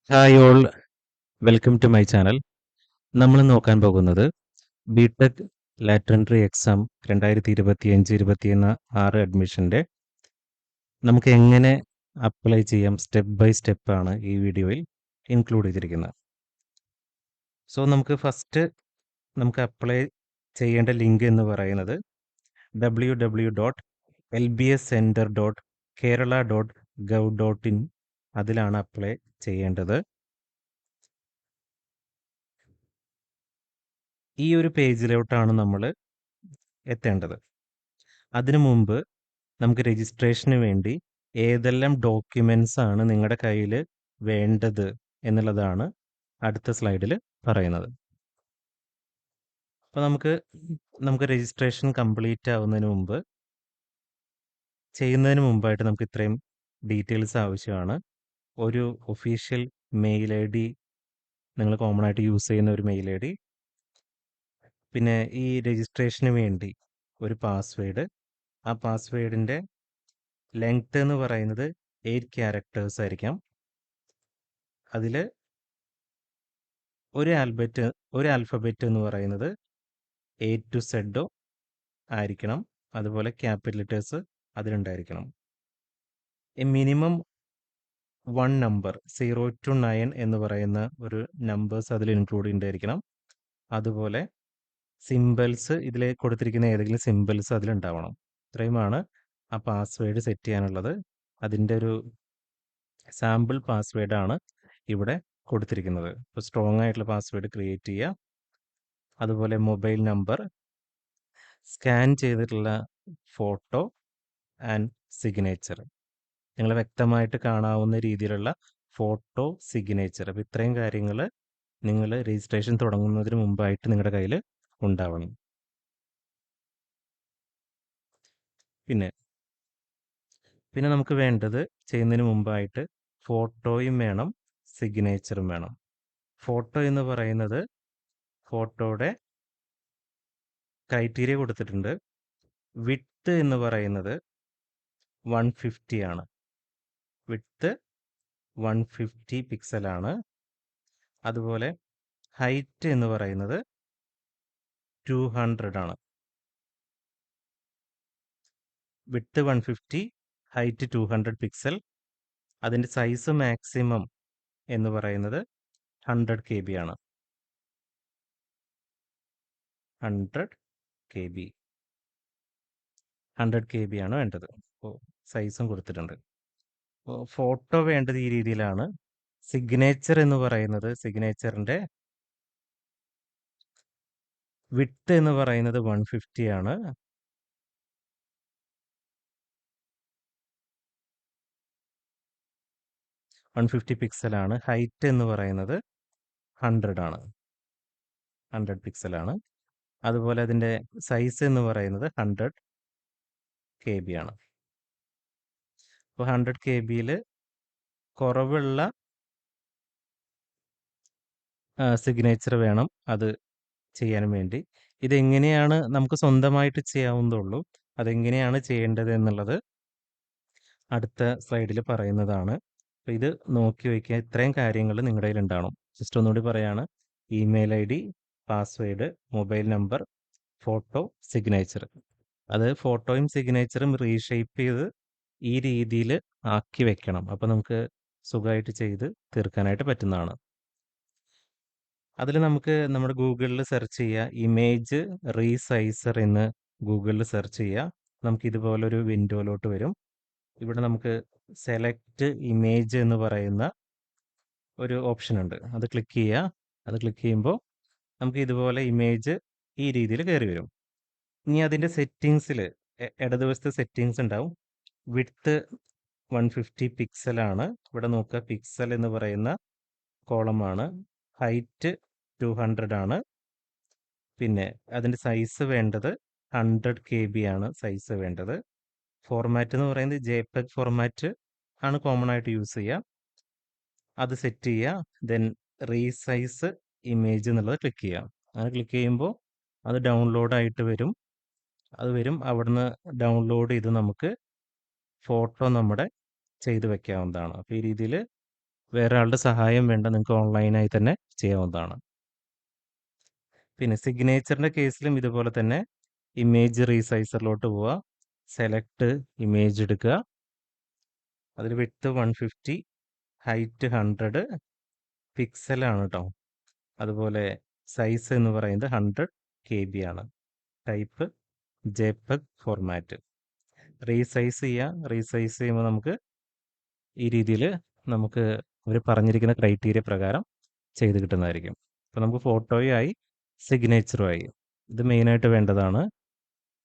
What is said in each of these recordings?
Hi all, welcome to my channel. നമ്മൾ നോക്കാൻ പോകുന്നത് ബിടെക് ലാറ്ററൽ എൻട്രി എക്സാം 2025-26 അഡ്മിഷൻ്റെ നമുക്ക് എങ്ങനെ അപ്ലൈ ചെയ്യാം സ്റ്റെപ്പ് ബൈ സ്റ്റെപ്പ് ആണ് ഈ വീഡിയോയിൽ ഇൻക്ലൂഡ് ചെയ്തിരിക്കുന്നത്. സോ നമുക്ക് അപ്ലൈ ചെയ്യേണ്ട ലിങ്ക് എന്ന് പറയുന്നത് www.lbscenter.kerala.gov.in അതിലാണ് അപ്ലൈ ചെയ്യേണ്ടത്. ഈ ഒരു പേജിലോട്ടാണ് നമ്മൾ എത്തേണ്ടത്. അതിനു മുമ്പ് നമുക്ക് രജിസ്ട്രേഷന് വേണ്ടി ഏതെല്ലാം ഡോക്യുമെന്റ്സ് ആണ് നിങ്ങളുടെ കയ്യിൽ വേണ്ടത് എന്നുള്ളതാണ് അടുത്ത സ്ലൈഡിൽ പറയുന്നത്. അപ്പോൾ നമുക്ക് രജിസ്ട്രേഷൻ കംപ്ലീറ്റ് ചെയ്യുന്നതിന് മുമ്പായിട്ട് നമുക്ക് ഇത്രയും ഡീറ്റെയിൽസ് ആവശ്യമാണ്. ഒരു ഒഫീഷ്യൽ മെയിൽ ഐ ഡി, നിങ്ങൾ കോമൺ ആയിട്ട് യൂസ് ചെയ്യുന്ന ഒരു മെയിൽ ഐ ഡി, പിന്നെ ഈ രജിസ്ട്രേഷന് വേണ്ടി ഒരു പാസ്വേഡ്. ആ പാസ്വേഡിൻ്റെ ലെങ്ത് എന്ന് പറയുന്നത് 8 ക്യാരക്ടേഴ്സ് ആയിരിക്കാം. അതിൽ ഒരു ആൽഫബറ്റ് എന്ന് പറയുന്നത് A to Z ആയിരിക്കണം. അതുപോലെ ക്യാപിറ്റൽ ലെറ്റേഴ്സ് അതിലുണ്ടായിരിക്കണം. മിനിമം 1 നമ്പർ 0 to 9 എന്ന് പറയുന്ന ഒരു നമ്പേഴ്സ് അതിൽ ഇൻക്ലൂഡ് ഉണ്ടായിരിക്കണം. അതുപോലെ സിമ്പിൾസ്, ഇതിൽ കൊടുത്തിരിക്കുന്ന ഏതെങ്കിലും സിമ്പിൾസ് അതിലുണ്ടാവണം. ഇത്രയുമാണ് ആ പാസ്വേഡ് സെറ്റ് ചെയ്യാനുള്ളത്. അതിൻ്റെ ഒരു സാമ്പിൾ പാസ്വേഡാണ് ഇവിടെ കൊടുത്തിരിക്കുന്നത്. ഇപ്പോൾ സ്ട്രോങ് ആയിട്ടുള്ള പാസ്വേഡ് ക്രിയേറ്റ് ചെയ്യുക. അതുപോലെ മൊബൈൽ നമ്പർ, സ്കാൻ ചെയ്തിട്ടുള്ള ഫോട്ടോ ആൻഡ് സിഗ്നേച്ചർ, നിങ്ങൾ വ്യക്തമായിട്ട് കാണാവുന്ന രീതിയിലുള്ള ഫോട്ടോ, സിഗ്നേച്ചർ. അപ്പോൾ ഇത്രയും കാര്യങ്ങൾ നിങ്ങൾ രജിസ്ട്രേഷൻ തുടങ്ങുന്നതിന് മുമ്പായിട്ട് നിങ്ങളുടെ കയ്യിൽ ഉണ്ടാവണം. പിന്നെ നമുക്ക് വേണ്ടത് ചെയ്യുന്നതിന് മുമ്പായിട്ട് ഫോട്ടോയും വേണം, സിഗ്നേച്ചറും വേണം. ഫോട്ടോ എന്ന് പറയുന്നത് ഫോട്ടോയുടെ ക്രൈറ്റീരിയ കൊടുത്തിട്ടുണ്ട്. വിഡ്ത്ത് എന്ന് പറയുന്നത് 150 ആണ്. വിഡ്ത്ത് 150 പിക്സലാണ്. അതുപോലെ ഹൈറ്റ് എന്ന് പറയുന്നത് 200 ആണ്. Width 150, height 200 pixel. അതിൻ്റെ സൈസ് മാക്സിമം എന്ന് പറയുന്നത് 100 KB ആണ്. 100 KB ആണ് വേണ്ടത്. അപ്പോൾ സൈസും കൊടുത്തിട്ടുണ്ട്. അപ്പോൾ ഫോട്ടോ വേണ്ടത് ഈ രീതിയിലാണ്. സിഗ്നേച്ചർ എന്ന് പറയുന്നത്, സിഗ്നേച്ചറിൻ്റെ വിഡ്ത്ത് എന്ന് പറയുന്നത് 150 ആണ്. പിക്സലാണ്. ഹൈറ്റ് എന്ന് പറയുന്നത് 100 ആണ്. 100 പിക്സലാണ്. അതുപോലെ അതിൻ്റെ സൈസ് എന്ന് പറയുന്നത് 100 KB ആണ്. അപ്പോൾ 100 KBയിൽ കുറവുള്ള സിഗ്നേച്ചർ വേണം അത് ചെയ്യാനും വേണ്ടി. ഇതെങ്ങനെയാണ് നമുക്ക് സ്വന്തമായിട്ട് ചെയ്യാവുന്നതുള്ളൂ. അതെങ്ങനെയാണ് ചെയ്യേണ്ടത് എന്നുള്ളത് അടുത്ത സ്ലൈഡിൽ പറയുന്നതാണ്. അപ്പോൾ ഇത് നോക്കി വയ്ക്കുക. ഇത്രയും കാര്യങ്ങൾ നിങ്ങളുടെ കയ്യിൽ ഉണ്ടാവണം. ജസ്റ്റ് ഒന്നുകൂടി പറയാണ്: email ID, password, mobile number, photo, signature. അത് ഫോട്ടോയും സിഗ്നേച്ചറും റീഷേപ്പ് ചെയ്ത് ഈ രീതിയിൽ ആക്കി വെക്കണം. അപ്പോൾ നമുക്ക് സുഖമായിട്ട് ചെയ്ത് തീർക്കാനായിട്ട് പറ്റുന്നതാണ്. അതിൽ നമുക്ക് നമ്മുടെ ഗൂഗിളിൽ സെർച്ച് ചെയ്യുക, ഇമേജ് റീസൈസർ എന്ന് ഗൂഗിളിൽ സെർച്ച് ചെയ്യുക. നമുക്ക് ഇതുപോലൊരു വിൻഡോയിലോട്ട് വരും. ഇവിടെ നമുക്ക് സെലക്ട് ഇമേജ് എന്ന് പറയുന്ന ഒരു ഓപ്ഷൻ ഉണ്ട്. അത് ക്ലിക്ക് ചെയ്യുക. അത് ക്ലിക്ക് ചെയ്യുമ്പോൾ നമുക്ക് ഇതുപോലെ ഇമേജ് ഈ രീതിയിൽ കയറി വരും. ഇനി അതിൻ്റെ സെറ്റിങ്സിൽ ഇടതുവശത്ത് സെറ്റിങ്സ് ഉണ്ടാവും. വിഡ്ത്ത് 150 പിക്സലാണ്. ഇവിടെ നോക്കുക, പിക്സൽ എന്ന് പറയുന്ന കോളമാണ്. ഹൈറ്റ് 200 ആണ്. പിന്നെ അതിൻ്റെ സൈസ് വേണ്ടത് 100 KB ആണ് സൈസ് വേണ്ടത്. ഫോർമാറ്റ് എന്ന് പറയുന്നത് JPEG ഫോർമാറ്റ് ആണ് കോമൺ ആയിട്ട് യൂസ് ചെയ്യുക. അത് സെറ്റ് ചെയ്യുക. ദെൻ റീസൈസ് ഇമേജ് എന്നുള്ളത് ക്ലിക്ക് ചെയ്യുക. അങ്ങനെ ക്ലിക്ക് ചെയ്യുമ്പോൾ അത് ഡൗൺലോഡായിട്ട് വരും. അവിടുന്ന് ഡൗൺലോഡ് ചെയ്ത് നമുക്ക് ഫോട്ടോ നമ്മുടെ ചെയ്ത് വെക്കാവുന്നതാണ്. അപ്പോൾ ഈ രീതിയിൽ വേറെ ആളുടെ സഹായം വേണ്ട. നിങ്ങൾക്ക് ഓൺലൈനായി തന്നെ ചെയ്യാവുന്നതാണ്. പിന്നെ സിഗ്നേച്ചറിൻ്റെ കേസിലും ഇതുപോലെ തന്നെ ഇമേജ് റീസൈസറിലോട്ട് പോവുക. സെലക്ട് ഇമേജ് എടുക്കുക. അതിൽ വിഡ്ത്ത് 150, ഹൈറ്റ് 100 പിക്സലാണ് കേട്ടോ. അതുപോലെ സൈസ് എന്ന് പറയുന്നത് 100 KB ആണ്. Type JPEG format. റീസൈസ് ചെയ്യുക. റീസൈസ് ചെയ്യുമ്പോൾ നമുക്ക് ഈ രീതിയിൽ നമുക്ക് അവർ പറഞ്ഞിരിക്കുന്ന ക്രൈറ്റീരിയ പ്രകാരം ചെയ്ത് കിട്ടുന്നതായിരിക്കും. അപ്പോൾ നമുക്ക് ഫോട്ടോയും ആയി, സിഗ്നേച്ചറും ആയി. ഇത് മെയിനായിട്ട് വേണ്ടതാണ്.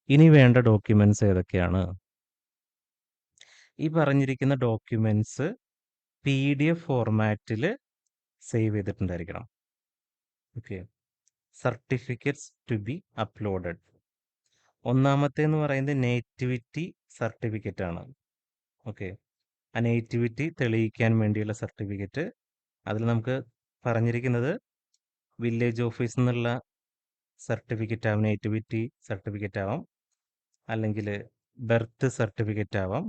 ഇനി വേണ്ട ഡോക്യുമെൻറ്റ്സ് ഏതൊക്കെയാണ്? ഈ പറഞ്ഞിരിക്കുന്ന ഡോക്യുമെൻറ്റ്സ് PDF ഫോർമാറ്റിൽ സേവ് ചെയ്തിട്ടുണ്ടായിരിക്കണം. Okay. Certificates to be uploaded. ഒന്നാമത്തേന്ന് പറയുന്നത് നേറ്റിവിറ്റി സർട്ടിഫിക്കറ്റ് ആണ്. ഓക്കെ. ആ നേറ്റിവിറ്റി തെളിയിക്കാൻ വേണ്ടിയുള്ള സർട്ടിഫിക്കറ്റ്. അതിൽ നമുക്ക് പറഞ്ഞിരിക്കുന്നത് വില്ലേജ് ഓഫീസിൽ നിന്നുള്ള സർട്ടിഫിക്കറ്റ് ആവാം, നേറ്റിവിറ്റി സർട്ടിഫിക്കറ്റ് ആവാം, അല്ലെങ്കിൽ ബർത്ത് സർട്ടിഫിക്കറ്റ് ആവാം,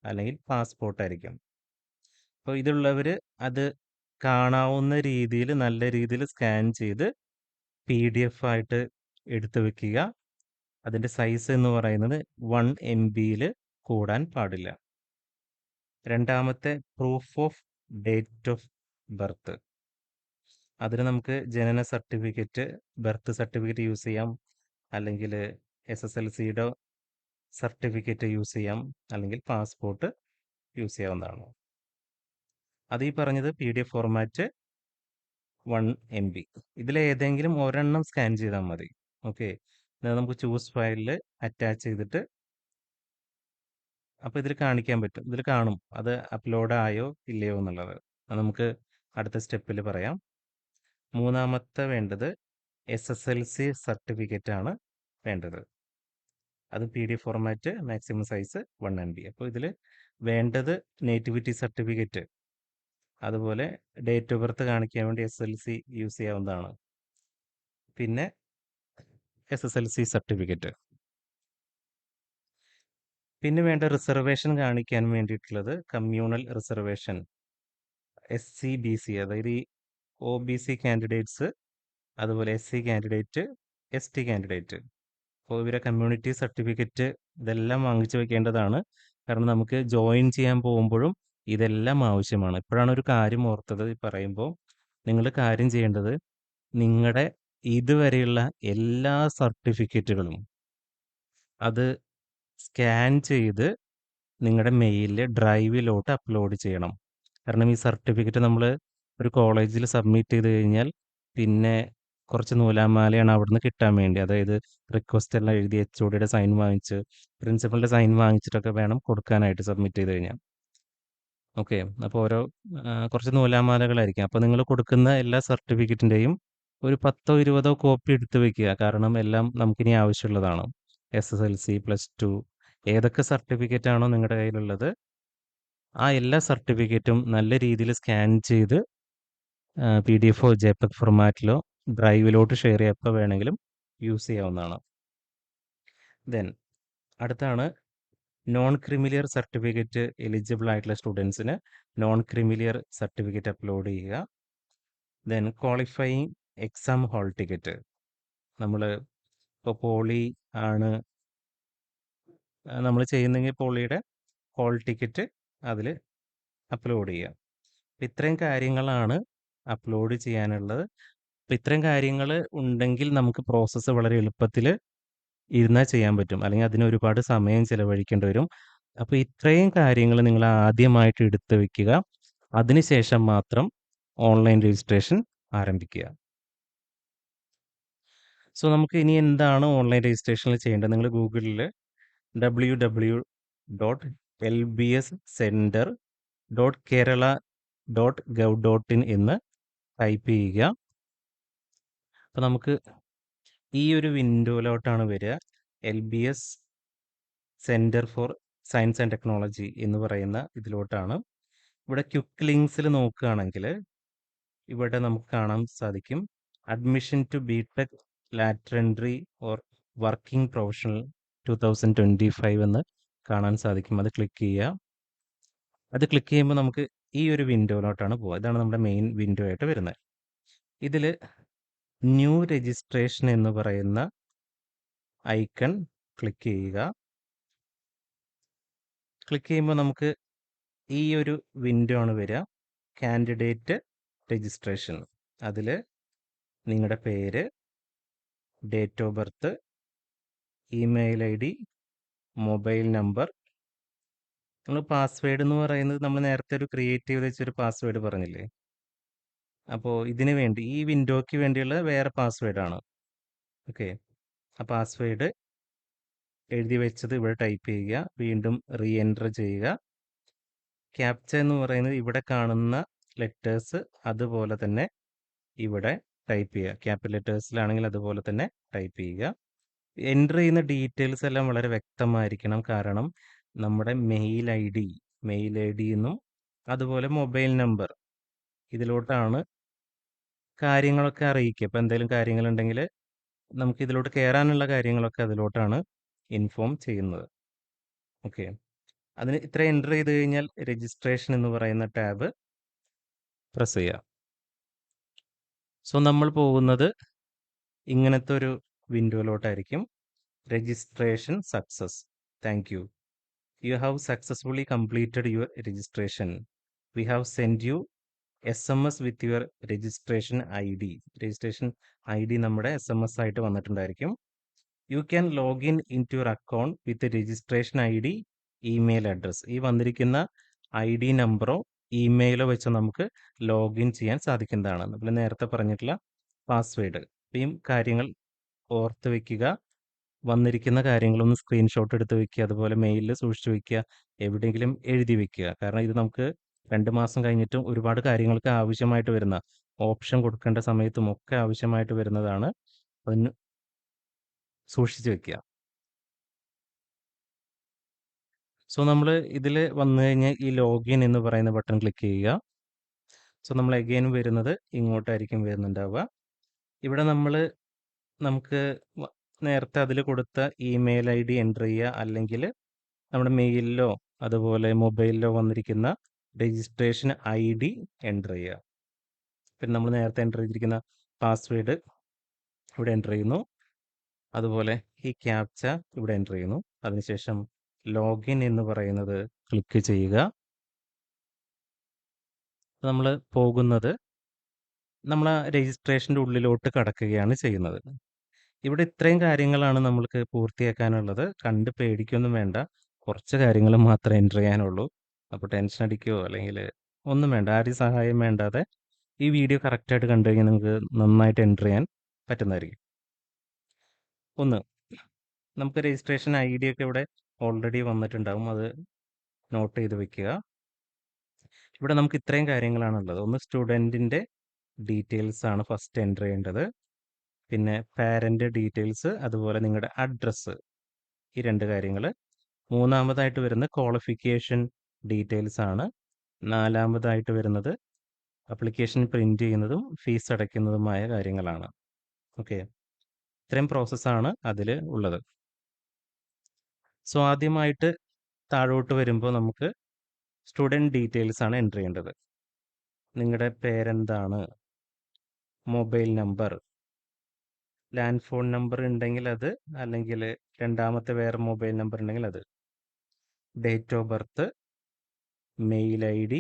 അല്ലെങ്കിൽ പാസ്പോർട്ട് ആയിരിക്കും. അപ്പോൾ ഇതുള്ളവർ അത് കാണാവുന്ന രീതിയിൽ നല്ല രീതിയിൽ സ്കാൻ ചെയ്ത് PDF ആയിട്ട് എടുത്തു വെക്കുക. അതിൻ്റെ സൈസ് എന്ന് പറയുന്നത് 1 MB കൂടാൻ പാടില്ല. രണ്ടാമത്തെ proof of date of birth. അതിന് നമുക്ക് ജനന സർട്ടിഫിക്കറ്റ്, ബർത്ത് സർട്ടിഫിക്കറ്റ് യൂസ് ചെയ്യാം, അല്ലെങ്കിൽ SSLCയുടെ സർട്ടിഫിക്കറ്റ് യൂസ് ചെയ്യാം, അല്ലെങ്കിൽ പാസ്പോർട്ട് യൂസ് ചെയ്യാവുന്നതാണ്. അത് ഈ പറഞ്ഞത് PDF ഫോർമാറ്റ് 1 MB. ഇതിലേതെങ്കിലും ഒരെണ്ണം സ്കാൻ ചെയ്താൽ മതി. ഓക്കെ. നമുക്ക് ചൂസ് ഫയലിൽ അറ്റാച്ച് ചെയ്തിട്ട് അപ്പോൾ ഇതിൽ കാണിക്കാൻ പറ്റും, ഇതിൽ കാണും അത് അപ്ലോഡ് ആയോ ഇല്ലയോ എന്നുള്ളത്. അത് നമുക്ക് അടുത്ത സ്റ്റെപ്പിൽ പറയാം. മൂന്നാമത്തെ വേണ്ടത് SSLC സർട്ടിഫിക്കറ്റ് ആണ് വേണ്ടത്. അത് PDF format, maximum size 1 MB. അപ്പോൾ ഇതിൽ വേണ്ടത് നേറ്റിവിറ്റി സർട്ടിഫിക്കറ്റ്, അതുപോലെ ഡേറ്റ് ഓഫ് ബർത്ത് കാണിക്കാൻ വേണ്ടി SSLC യൂസ് ചെയ്യാവുന്നതാണ്. പിന്നെ SSLC സർട്ടിഫിക്കറ്റ്. പിന്നെ വേണ്ട റിസർവേഷൻ കാണിക്കാൻ വേണ്ടിയിട്ടുള്ളത് കമ്മ്യൂണൽ റിസർവേഷൻ, SC/BC, അതായത് ഈ OBC കാൻഡിഡേറ്റ്സ്, അതുപോലെ SC കാൻഡിഡേറ്റ്, ST കാൻഡിഡേറ്റ്. അപ്പോൾ ഇവരെ കമ്മ്യൂണിറ്റി സർട്ടിഫിക്കറ്റ് ഇതെല്ലാം വാങ്ങിച്ചു വെക്കേണ്ടതാണ്. കാരണം നമുക്ക് ജോയിൻ ചെയ്യാൻ പോകുമ്പോഴും ഇതെല്ലാം ആവശ്യമാണ്. ഇപ്പോഴാണ് ഒരു കാര്യം ഓർത്തത് ഈ പറയുമ്പോൾ. നിങ്ങൾ കാര്യം ചെയ്യേണ്ടത് നിങ്ങളുടെ ഇതുവരെയുള്ള എല്ലാ സർട്ടിഫിക്കറ്റുകളും അത് സ്കാൻ ചെയ്ത് നിങ്ങളുടെ മെയിലിൽ ഡ്രൈവിലോട്ട് അപ്ലോഡ് ചെയ്യണം. കാരണം ഈ സർട്ടിഫിക്കറ്റ് നമ്മൾ ഒരു കോളേജിൽ സബ്മിറ്റ് ചെയ്ത് കഴിഞ്ഞാൽ പിന്നെ കുറച്ച് നൂലാമാലയാണ് അവിടുന്ന് കിട്ടാൻ വേണ്ടി. അതായത് റിക്വസ്റ്റ് എല്ലാം എഴുതി HODയുടെ സൈൻ വാങ്ങിച്ച്, പ്രിൻസിപ്പളിൻ്റെ സൈൻ വാങ്ങിച്ചിട്ടൊക്കെ വേണം കൊടുക്കാനായിട്ട് സബ്മിറ്റ് ചെയ്ത് കഴിഞ്ഞാൽ. ഓക്കെ. അപ്പോൾ കുറച്ച് നൂലാമാലകളായിരിക്കും. അപ്പോൾ നിങ്ങൾ കൊടുക്കുന്ന എല്ലാ സർട്ടിഫിക്കറ്റിൻ്റെയും ഒരു 10 20 കോപ്പി എടുത്ത് വെക്കുക. കാരണം എല്ലാം നമുക്കിനി ആവശ്യമുള്ളതാണ്. SSLC, +2, ഏതൊക്കെ സർട്ടിഫിക്കറ്റ് ആണോ നിങ്ങളുടെ കയ്യിലുള്ളത് ആ എല്ലാ സർട്ടിഫിക്കറ്റും നല്ല രീതിയിൽ സ്കാൻ ചെയ്ത് PDF JPEG ഫോർമാറ്റിലോ ഡ്രൈവിലോട്ട് ഷെയർ ചെയ്യാൻ എപ്പോൾ വേണമെങ്കിലും യൂസ് ചെയ്യാവുന്നതാണ്. ദെൻ അടുത്താണ് നോൺ ക്രിമിലിയർ സർട്ടിഫിക്കറ്റ്. എലിജിബിൾ ആയിട്ടുള്ള സ്റ്റുഡൻസിന് നോൺ ക്രിമിലിയർ സർട്ടിഫിക്കറ്റ് അപ്ലോഡ് ചെയ്യുക. Then qualifying exam hall ticket. നമ്മൾ ഇപ്പോൾ പോളി ആണ് നമ്മൾ ചെയ്യുന്നെങ്കിൽ പോളിയുടെ ഹാൾ ടിക്കറ്റ് അതിൽ അപ്ലോഡ് ചെയ്യുക. അപ്പം ഇത്രയും കാര്യങ്ങളാണ് അപ്ലോഡ് ചെയ്യാനുള്ളത്. അപ്പം ഇത്രയും കാര്യങ്ങൾ ഉണ്ടെങ്കിൽ നമുക്ക് പ്രോസസ്സ് വളരെ എളുപ്പത്തിൽ ഇരുന്നാൽ ചെയ്യാൻ പറ്റും. അല്ലെങ്കിൽ അതിന് ഒരുപാട് സമയം ചിലവഴിക്കേണ്ടി വരും. അപ്പോൾ ഇത്രയും കാര്യങ്ങൾ നിങ്ങൾ ആദ്യമായിട്ട് എടുത്തു വെക്കുക. അതിനുശേഷം മാത്രം ഓൺലൈൻ രജിസ്ട്രേഷൻ ആരംഭിക്കുക. സോ നമുക്ക് ഇനി എന്താണ് ഓൺലൈൻ രജിസ്ട്രേഷനിൽ ചെയ്യേണ്ടത്? നിങ്ങൾ ഗൂഗിളിൽ www.lbscenter.kerala.gov.in എന്ന് ടൈപ്പ് ചെയ്യുക. അപ്പോൾ നമുക്ക് ഈ ഒരു വിൻഡോയിലോട്ടാണ് വരിക. LBS centre for science and technology എന്ന് പറയുന്ന ഇതിലോട്ടാണ്. ഇവിടെ ക്വിക്ക് ലിങ്ക്സിൽ നോക്കുകയാണെങ്കിൽ ഇവിടെ നമുക്ക് കാണാൻ സാധിക്കും admission to BTech lateral entry or working professional 2025 എന്ന് കാണാൻ സാധിക്കും. അത് ക്ലിക്ക് ചെയ്യുക. അത് ക്ലിക്ക് ചെയ്യുമ്പോൾ നമുക്ക് ഈ ഒരു വിൻഡോയിലോട്ടാണ് പോവുക. ഇതാണ് നമ്മുടെ മെയിൻ വിൻഡോ ആയിട്ട് വരുന്നത്. ഇതിൽ ന്യൂ രജിസ്ട്രേഷൻ എന്ന് പറയുന്ന ഐക്കൺ ക്ലിക്ക് ചെയ്യുക. ക്ലിക്ക് ചെയ്യുമ്പോൾ നമുക്ക് ഈ ഒരു വിൻഡോ ആണ് വരിക. Candidate registration. അതിൽ നിങ്ങളുടെ പേര്, date of birth, email ID, mobile number. നമ്മൾ പാസ്വേഡ് എന്ന് പറയുന്നത് നമ്മൾ നേരത്തെ ഒരു ക്രിയേറ്റ് ചെയ്ത് വെച്ചൊരു പാസ്വേഡ് പറഞ്ഞില്ലേ, അപ്പോൾ ഇതിന് വേണ്ടി ഈ വിൻഡോയ്ക്ക് വേണ്ടിയുള്ള വേറെ പാസ്വേഡാണ്. ഓക്കെ, ആ പാസ്വേഡ് എഴുതി വെച്ചത് ഇവിടെ ടൈപ്പ് ചെയ്യുക, വീണ്ടും റീ എൻറ്റർ ചെയ്യുക. ക്യാപ്ച എന്ന് പറയുന്നത് ഇവിടെ കാണുന്ന ലെറ്റേഴ്സ് അതുപോലെ തന്നെ ഇവിടെ ടൈപ്പ് ചെയ്യുക. ക്യാപിറ്റൽ ലെറ്റേഴ്സിലാണെങ്കിൽ അതുപോലെ തന്നെ ടൈപ്പ് ചെയ്യുക. എൻ്റർ ചെയ്യുന്ന ഡീറ്റെയിൽസ് എല്ലാം വളരെ വ്യക്തമായിരിക്കണം. കാരണം നമ്മുടെ മെയിൽ ഐ ഡി എന്നും അതുപോലെ മൊബൈൽ നമ്പർ ഇതിലോട്ടാണ് കാര്യങ്ങളൊക്കെ അറിയിക്കുക. ഇപ്പോൾ എന്തെങ്കിലും കാര്യങ്ങളുണ്ടെങ്കിൽ നമുക്ക് ഇതിലോട്ട് കയറാനുള്ള കാര്യങ്ങളൊക്കെ അതിലോട്ടാണ് ഇൻഫോം ചെയ്യുന്നത്. ഓക്കെ, അതിന് ഇത്ര എൻ്റർ ചെയ്ത് കഴിഞ്ഞാൽ രജിസ്ട്രേഷൻ എന്ന് പറയുന്ന ടാബ് പ്രസ് ചെയ്യുക. സോ നമ്മൾ പോകുന്നത് ഇങ്ങനത്തെ ഒരു വിൻഡോയിലോട്ടായിരിക്കും. Registration success. Thank you. You have successfully completed your registration. We have sent you SMS with your registration ID. Registration ID നമ്മുടെ SMS ആയിട്ട് വന്നിട്ടുണ്ടായിരിക്കും. You can log into your account with the registration ID, email address. ഈ വന്നിരിക്കുന്ന ID നമ്പറോ ഇമെയിലോ വെച്ച് നമുക്ക് login ചെയ്യാൻ സാധിക്കുന്നതാണ്. നമ്മൾ നേരത്തെ പറഞ്ഞിട്ടുള്ള പാസ്വേഡ്. ഈ കാര്യങ്ങൾ ഓർത്ത് വയ്ക്കുക. വന്നിരിക്കുന്ന കാര്യങ്ങളൊന്ന് സ്ക്രീൻഷോട്ട് എടുത്ത് വെക്കുക, അതുപോലെ മെയിലിൽ സൂക്ഷിച്ചു വെക്കുക, എവിടെയെങ്കിലും എഴുതി വെക്കുക. കാരണം ഇത് നമുക്ക് 2 മാസം കഴിഞ്ഞിട്ടും ഒരുപാട് കാര്യങ്ങൾക്ക് ആവശ്യമായിട്ട് വരുന്ന, ഓപ്ഷൻ കൊടുക്കേണ്ട സമയത്തും ഒക്കെ ആവശ്യമായിട്ട് വരുന്നതാണ്. അതിന് സൂക്ഷിച്ചു വെക്കുക. സോ നമ്മൾ ഇതിൽ വന്നു കഴിഞ്ഞാൽ ഈ ലോഗിൻ എന്ന് പറയുന്ന ബട്ടൺ ക്ലിക്ക് ചെയ്യുക. സോ നമ്മൾ അഗെയിൻ വരുന്നത് ഇങ്ങോട്ടായിരിക്കും വരുന്നുണ്ടാവുക. ഇവിടെ നമുക്ക് നേരത്തെ അതിൽ കൊടുത്ത ഇമെയിൽ ID എൻ്റർ ചെയ്യുക, അല്ലെങ്കിൽ നമ്മുടെ മെയിലിലോ അതുപോലെ മൊബൈലിലോ വന്നിരിക്കുന്ന രജിസ്ട്രേഷൻ ID എൻ്റർ ചെയ്യുക. പിന്നെ നമ്മൾ നേരത്തെ എൻ്റർ ചെയ്തിരിക്കുന്ന പാസ്വേഡ് ഇവിടെ എൻ്റർ ചെയ്യുന്നു. അതുപോലെ ഈ ക്യാപ്ച ഇവിടെ എൻ്റർ ചെയ്യുന്നു. അതിനുശേഷം ലോഗിൻ എന്ന് പറയുന്നത് ക്ലിക്ക് ചെയ്യുക. നമ്മൾ പോകുന്നത് നമ്മൾ ആ രജിസ്ട്രേഷൻ്റെ ഉള്ളിലോട്ട് കടക്കുകയാണ് ചെയ്യുന്നത്. ഇവിടെ ഇത്രയും കാര്യങ്ങളാണ് നമ്മൾക്ക് പൂർത്തിയാക്കാനുള്ളത്. കണ്ട് പേടിക്കൊന്നും വേണ്ട. കുറച്ച് കാര്യങ്ങൾ മാത്രമേ എൻ്റർ ചെയ്യാനുള്ളൂ. അപ്പോൾ ടെൻഷൻ അടിക്കുകയോ അല്ലെങ്കിൽ ഒന്നും വേണ്ട. ആരും സഹായം വേണ്ടാതെ ഈ വീഡിയോ കറക്റ്റായിട്ട് കണ്ടു കഴിഞ്ഞാൽ നിങ്ങൾക്ക് നന്നായിട്ട് എൻ്റർ ചെയ്യാൻ പറ്റുന്നതായിരിക്കും. ഒന്ന്, നമുക്ക് രജിസ്ട്രേഷൻ ID ഒക്കെ ഇവിടെ ഓൾറെഡി വന്നിട്ടുണ്ടാകും. അത് നോട്ട് ചെയ്ത് വെക്കുക. ഇവിടെ നമുക്ക് ഇത്രയും കാര്യങ്ങളാണുള്ളത്. ഒന്ന്, സ്റ്റുഡൻറ്റിൻ്റെ ഡീറ്റെയിൽസ് ആണ് ഫസ്റ്റ് എൻ്റർ ചെയ്യേണ്ടത്. പിന്നെ പാരൻ്റ് ഡീറ്റെയിൽസ്, അതുപോലെ നിങ്ങളുടെ അഡ്രസ്സ്, ഈ 2 കാര്യങ്ങൾ. മൂന്നാമതായിട്ട് വരുന്ന ക്വാളിഫിക്കേഷൻ ഡീറ്റെയിൽസ് ആണ്. നാലാമതായിട്ട് വരുന്നത് അപ്ലിക്കേഷൻ പ്രിൻ്റ് ചെയ്യുന്നതും ഫീസ് അടയ്ക്കുന്നതുമായ കാര്യങ്ങളാണ്. ഓക്കെ, ഇത്രയും പ്രോസസ്സാണ് അതിൽ ഉള്ളത്. സോ ആദ്യമായിട്ട് താഴോട്ട് വരുമ്പോൾ നമുക്ക് സ്റ്റുഡൻറ്റ് ഡീറ്റെയിൽസ് ആണ് എൻ്റർ ചെയ്യേണ്ടത്. നിങ്ങളുടെ പേരെന്താണ്, mobile number, land phone number ഉണ്ടെങ്കിൽ അത്, അല്ലെങ്കിൽ രണ്ടാമത്തെ വേറെ മൊബൈൽ നമ്പർ ഉണ്ടെങ്കിൽ അത്, date of birth, mail ID,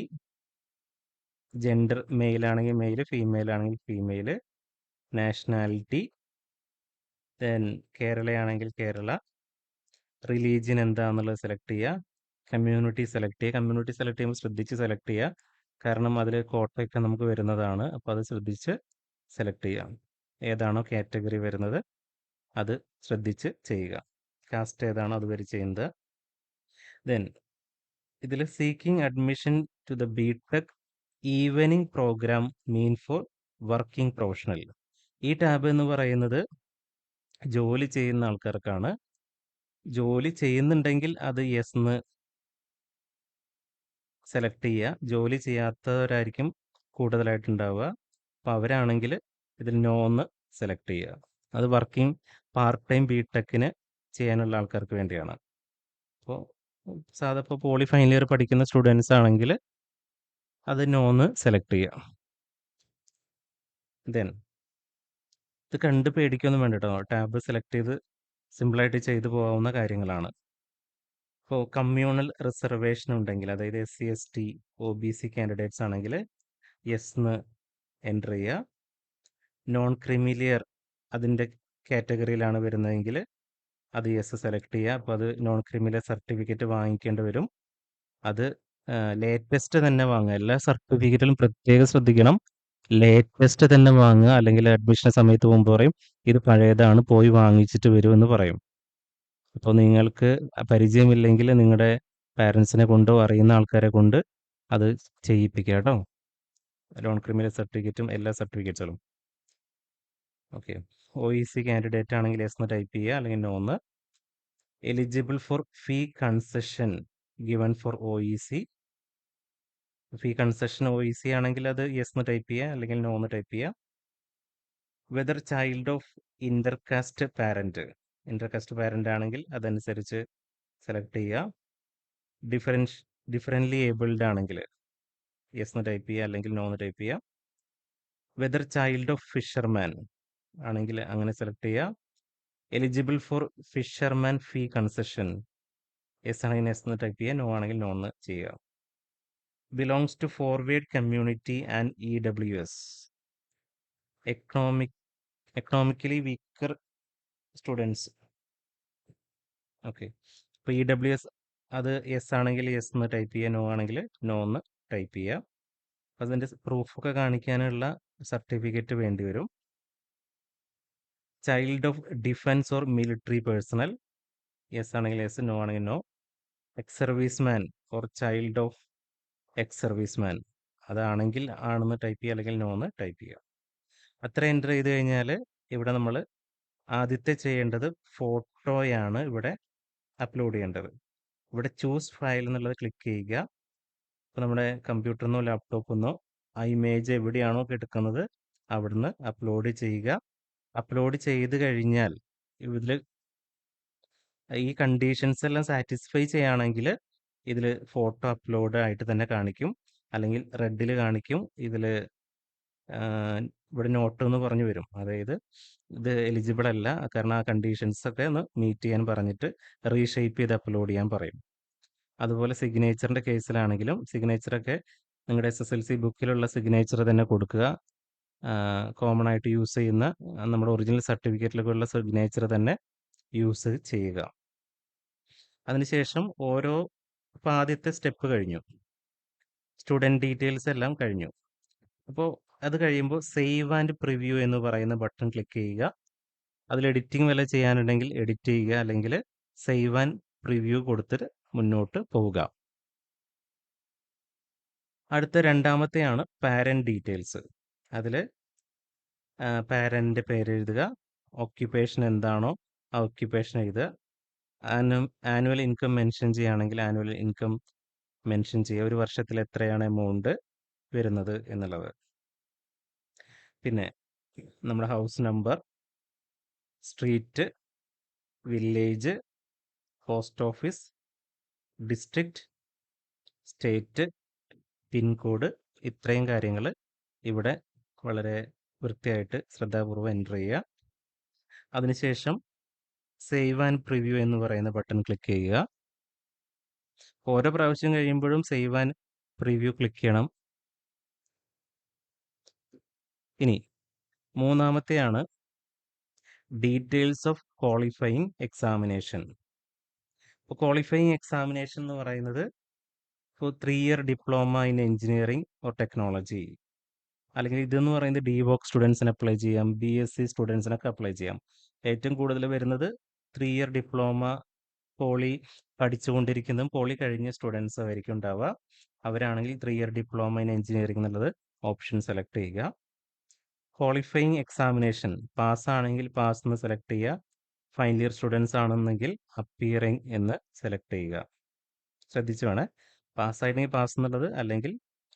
gender, male ആണെങ്കിൽ മെയിൽ, ഫീമെയിൽ ആണെങ്കിൽ ഫീമെയിൽ, നാഷണാലിറ്റി, ദെൻ കേരളയാണെങ്കിൽ കേരള, റിലീജിയൻ എന്താണെന്നുള്ളത് സെലക്ട് ചെയ്യുക, കമ്മ്യൂണിറ്റി സെലക്ട് ചെയ്യുക. കമ്മ്യൂണിറ്റി സെലക്ട് ചെയ്യുമ്പോൾ ശ്രദ്ധിച്ച് സെലക്ട് ചെയ്യുക, കാരണം അതിൽ കോട്ടയൊക്കെ നമുക്ക് വരുന്നതാണ്. അപ്പോൾ അത് ശ്രദ്ധിച്ച് സെലക്ട് ചെയ്യുക. ഏതാണോ കാറ്റഗറി വരുന്നത് അത് ശ്രദ്ധിച്ച് ചെയ്യുക. കാസ്റ്റ് ഏതാണോ അത് വരെ ചെയ്യുന്നത്. ദെൻ ഇതിൽ seeking admission to the BTech evening programme mean for working professional. ഈ ടാബ് എന്ന് പറയുന്നത് ജോലി ചെയ്യുന്ന ആൾക്കാർക്കാണ്. ജോലി ചെയ്യുന്നുണ്ടെങ്കിൽ അത് യെസ് എന്ന് സെലക്ട് ചെയ്യുക. ജോലി ചെയ്യാത്തവരായിരിക്കും കൂടുതലായിട്ടുണ്ടാവുക. അപ്പോൾ അവരാണെങ്കിൽ ഇതിൽ നോ എന്ന് സെലക്ട് ചെയ്യുക. അത് വർക്കിംഗ് പാർട്ട് ടൈം BTechന് ചെയ്യാനുള്ള ആൾക്കാർക്ക് വേണ്ടിയാണ്. അപ്പോൾ ഇപ്പോൾ പോളി ഫൈനൽ ഇയർ പഠിക്കുന്ന സ്റ്റുഡൻസ് ആണെങ്കിൽ അത് നോന്ന് സെലക്ട് ചെയ്യുക. ദെൻ ഇത് കണ്ട് പേടിക്കൊന്നും വേണ്ട കേട്ടോ. ടാബ് സെലക്ട് ചെയ്ത് സിമ്പിളായിട്ട് ചെയ്തു പോകാവുന്ന കാര്യങ്ങളാണ്. ഇപ്പോൾ കമ്മ്യൂണൽ റിസർവേഷൻ ഉണ്ടെങ്കിൽ, അതായത് SC ST OBC കാൻഡിഡേറ്റ്സ് ആണെങ്കിൽ യെസ് എന്ന് എൻ്റർ ചെയ്യുക. നോൺ ക്രിമിലിയർ അതിൻ്റെ കാറ്റഗറിയിലാണ് വരുന്നതെങ്കിൽ അത് യെസ് സെലക്ട് ചെയ്യുക. അപ്പോൾ അത് നോൺ ക്രിമിലിയർ സർട്ടിഫിക്കറ്റ് വാങ്ങിക്കേണ്ടി വരും. അത് ലേറ്റസ്റ്റ് തന്നെ വാങ്ങുക. എല്ലാ സർട്ടിഫിക്കറ്റിലും പ്രത്യേകം ശ്രദ്ധിക്കണം, ലേറ്റസ്റ്റ് തന്നെ വാങ്ങുക. അല്ലെങ്കിൽ അഡ്മിഷൻ സമയത്ത് മുമ്പ് പറയും ഇത് പഴയതാണ്, പോയി വാങ്ങിച്ചിട്ട് വരുമെന്ന് പറയും. അപ്പോൾ നിങ്ങൾക്ക് പരിചയമില്ലെങ്കിൽ നിങ്ങളുടെ പാരൻസിനെ കൊണ്ടോ അറിയുന്ന ആൾക്കാരെ കൊണ്ട് അത് ചെയ്യിപ്പിക്കുക കേട്ടോ. നോൺ ക്രിമിനൽ സർട്ടിഫിക്കറ്റും എല്ലാ സർട്ടിഫിക്കറ്റ്സുകളും. ഓക്കെ. OEC കാൻഡിഡേറ്റ് ആണെങ്കിൽ യെസ് എന്ന് ടൈപ്പ് ചെയ്യുക, അല്ലെങ്കിൽ നോ എന്ന്. Eligible for fee concession given for OEC. Fee concession OEC ആണെങ്കിൽ അത് യെസ് എന്ന് ടൈപ്പ് ചെയ്യുക, അല്ലെങ്കിൽ നോ എന്ന് ടൈപ്പ് ചെയ്യുക. Whether child of intercaste parent, intercaste parent ആണെങ്കിൽ അതനുസരിച്ച് സെലക്ട് ചെയ്യുക. ഡിഫറൻ്റ്ലി ഏബിൾഡ് ആണെങ്കിൽ യെസ് എന്ന് ടൈപ്പ് ചെയ്യുക, അല്ലെങ്കിൽ നോ എന്ന് ടൈപ്പ് ചെയ്യുക. വെദർ ചൈൽഡ് ഓഫ് ഫിഷർമാൻ ആണെങ്കിൽ അങ്ങനെ സെലക്ട് ചെയ്യുക. Eligible for fisherman fee concession yes ആണെങ്കിൽ യെസ് എന്ന് ടൈപ്പ് ചെയ്യുക, നോ ആണെങ്കിൽ നോ എന്ന് ചെയ്യുക. Belongs to forward community and EWS, economically weaker students. Okay. ഇപ്പോൾ EWS അത് യെസ് ആണെങ്കിൽ യെസ് എന്ന് ടൈപ്പ് ചെയ്യുക, നോ ആണെങ്കിൽ നോ എന്ന് ടൈപ്പ് ചെയ്യുക. അതിൻ്റെ പ്രൂഫൊക്കെ കാണിക്കാനുള്ള സർട്ടിഫിക്കറ്റ് വേണ്ടി വരും. Child of defence or military personnel yes ആണെങ്കിൽ യെസ്, നോ ആണെങ്കിൽ no. Ex serviceman or child of ex serviceman അതാണെങ്കിൽ ആണെന്ന് ടൈപ്പ് ചെയ്യുക, അല്ലെങ്കിൽ നോ എന്ന് ടൈപ്പ് ചെയ്യുക. അത്ര എൻ്റർ ചെയ്ത് കഴിഞ്ഞാൽ ഇവിടെ നമ്മൾ ആദ്യത്തെ ചെയ്യേണ്ടത് ഫോട്ടോയാണ് ഇവിടെ അപ്ലോഡ് ചെയ്യേണ്ടത്. ഇവിടെ ചൂസ് ഫയൽ എന്നുള്ളത് ക്ലിക്ക് ചെയ്യുക. ഇപ്പോൾ നമ്മുടെ കമ്പ്യൂട്ടറിൽ നിന്നോ ലാപ്ടോപ്പിൽ നിന്നോ ആ ഇമേജ് എവിടെയാണോ എടുക്കുന്നത് അവിടുന്ന് അപ്ലോഡ് ചെയ്യുക. അപ്ലോഡ് ചെയ്ത് കഴിഞ്ഞാൽ ഇതിൽ ഈ കണ്ടീഷൻസ് എല്ലാം സാറ്റിസ്ഫൈ ചെയ്യുകയാണെങ്കിൽ ഇതിൽ ഫോട്ടോ അപ്ലോഡ് ആയിട്ട് തന്നെ കാണിക്കും, അല്ലെങ്കിൽ റെഡിൽ കാണിക്കും. ഇതിൽ ഇവിടെ നോട്ട് എന്ന് പറഞ്ഞു വരും, അതായത് ഇത് എലിജിബിൾ അല്ല, കാരണം ആ കണ്ടീഷൻസ് ഒക്കെ ഒന്ന് മീറ്റ് ചെയ്യാൻ പറഞ്ഞിട്ട് റീഷേപ്പ് ചെയ്ത് അപ്ലോഡ് ചെയ്യാൻ പറയും. അതുപോലെ സിഗ്നേച്ചറിൻ്റെ കേസിലാണെങ്കിലും സിഗ്നേച്ചറൊക്കെ നിങ്ങളുടെ SSLC ബുക്കിലുള്ള സിഗ്നേച്ചർ തന്നെ കൊടുക്കുക. കോമൺ ആയിട്ട് യൂസ് ചെയ്യുന്ന നമ്മുടെ ഒറിജിനൽ സർട്ടിഫിക്കറ്റിലൊക്കെ ഉള്ള സിഗ്നേച്ചർ തന്നെ യൂസ് ചെയ്യുക. അതിനുശേഷം ഇപ്പോൾ ആദ്യത്തെ സ്റ്റെപ്പ് കഴിഞ്ഞു, സ്റ്റുഡൻറ് ഡീറ്റെയിൽസ് എല്ലാം കഴിഞ്ഞു. അപ്പോൾ അത് കഴിയുമ്പോൾ സേവ് ആൻഡ് പ്രിവ്യൂ എന്ന് പറയുന്ന ബട്ടൺ ക്ലിക്ക് ചെയ്യുക. അതിൽ എഡിറ്റിംഗ് വല്ല ചെയ്യാനുണ്ടെങ്കിൽ എഡിറ്റ് ചെയ്യുക, അല്ലെങ്കിൽ സേവ് ആൻഡ് പ്രിവ്യൂ കൊടുത്തിട്ട് മുന്നോട്ട് പോവുക. അടുത്ത രണ്ടാമത്തെയാണ് പാരന്റ് ഡീറ്റെയിൽസ്. അതിൽ പാരൻ്റെ പേര് എഴുതുക, ഓക്യുപ്പേഷൻ എന്താണോ ആ ഓക്യുപ്പേഷൻ എഴുതുക. ആനുവൽ ഇൻകം മെൻഷൻ ചെയ്യുകയാണെങ്കിൽ ആനുവൽ ഇൻകം മെൻഷൻ ചെയ്യുക, ഒരു വർഷത്തിൽ എത്രയാണ് എമൗണ്ട് വരുന്നത് എന്നുള്ളത്. പിന്നെ നമ്മുടെ house number, street, village, post office, district, state, pincode, ഇത്രയും കാര്യങ്ങൾ ഇവിടെ വളരെ വൃത്തിയായിട്ട് ശ്രദ്ധാപൂർവ്വം എൻ്റർ ചെയ്യുക. അതിനുശേഷം സേവ് ആൻഡ് പ്രിവ്യൂ എന്ന് പറയുന്ന ബട്ടൺ ക്ലിക്ക് ചെയ്യുക. ഓരോ പ്രാവശ്യം കഴിയുമ്പോഴും സേവ് ആൻഡ് പ്രിവ്യൂ ക്ലിക്ക് ചെയ്യണം. ഇനി മൂന്നാമത്തെയാണ് ഡീറ്റെയിൽസ് ഓഫ് ക്വാളിഫയിങ് എക്സാമിനേഷൻ. ഇപ്പോൾ ക്വാളിഫയിങ് എക്സാമിനേഷൻ എന്ന് പറയുന്നത് ഇപ്പോൾ 3 year diploma in engineering or technology, അല്ലെങ്കിൽ ഇതെന്ന് പറയുന്നത് DVOC സ്റ്റുഡൻസിന് അപ്ലൈ ചെയ്യാം, BSc സ്റ്റുഡൻസിനൊക്കെ അപ്ലൈ ചെയ്യാം. ഏറ്റവും കൂടുതൽ വരുന്നത് 3 ഇയർ ഡിപ്ലോമ പോളി പഠിച്ചുകൊണ്ടിരിക്കുന്നതും പോളി കഴിഞ്ഞ സ്റ്റുഡൻസ് ആയിരിക്കും ഉണ്ടാവുക. അവരാണെങ്കിൽ 3 ഇയർ ഡിപ്ലോമ ഇൻ എഞ്ചിനീയറിംഗ് എന്നുള്ളത് ഓപ്ഷൻ സെലക്ട് ചെയ്യുക. ക്വാളിഫയിങ് എക്സാമിനേഷൻ പാസ്സാണെങ്കിൽ പാസ് എന്ന് സെലക്ട് ചെയ്യുക. ഫൈനൽ ഇയർ സ്റ്റുഡൻസ് ആണെന്നെങ്കിൽ അപ്പിയറിംഗ് എന്ന് സെലക്ട് ചെയ്യുക. ശ്രദ്ധിച്ചു വേണേ, പാസ്സായില്ലെങ്കിൽ പാസ് എന്നുള്ളത്, അല്ലെങ്കിൽ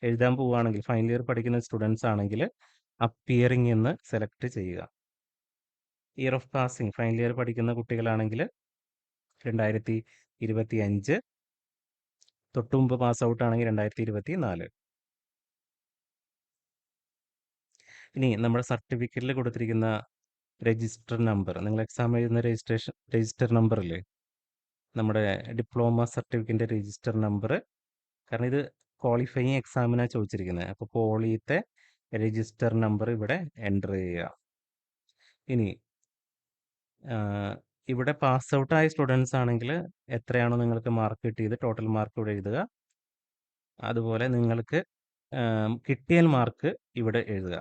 എഴുതാൻ പോവുകയാണെങ്കിൽ ഫൈനൽ ഇയർ പഠിക്കുന്ന സ്റ്റുഡൻസ് ആണെങ്കിൽ അപ്പിയറിംഗ് എന്ന് സെലക്ട് ചെയ്യുക. Year of passing final year പഠിക്കുന്ന കുട്ടികളാണെങ്കിൽ 2025, തൊട്ടുമുമ്പ് പാസ് ഔട്ട് ആണെങ്കിൽ 2024. ഇനി നമ്മുടെ സർട്ടിഫിക്കറ്റിൽ കൊടുത്തിരിക്കുന്ന രജിസ്റ്റർ നമ്പർ, നിങ്ങൾ എക്സാം എഴുതുന്ന രജിസ്റ്റർ നമ്പർ ഇല്ലേ, നമ്മുടെ ഡിപ്ലോമ സർട്ടിഫിക്കറ്റിൻ്റെ രജിസ്റ്റർ നമ്പർ. കാരണം ഇത് ക്വാളിഫയിങ് എക്സാമിനാണ് ചോദിച്ചിരിക്കുന്നത്. അപ്പോൾ പോളിയത്തെ രജിസ്റ്റർ നമ്പർ ഇവിടെ എൻ്റർ ചെയ്യുക. ഇനി ഇവിടെ പാസ് ഔട്ട് ആയ സ്റ്റുഡൻസ് ആണെങ്കിൽ എത്രയാണോ നിങ്ങൾക്ക് മാർക്ക് കിട്ടിയത് ടോട്ടൽ മാർക്ക് ഇവിടെ എഴുതുക. അതുപോലെ നിങ്ങൾക്ക് കിട്ടിയാൽ മാർക്ക് ഇവിടെ എഴുതുക.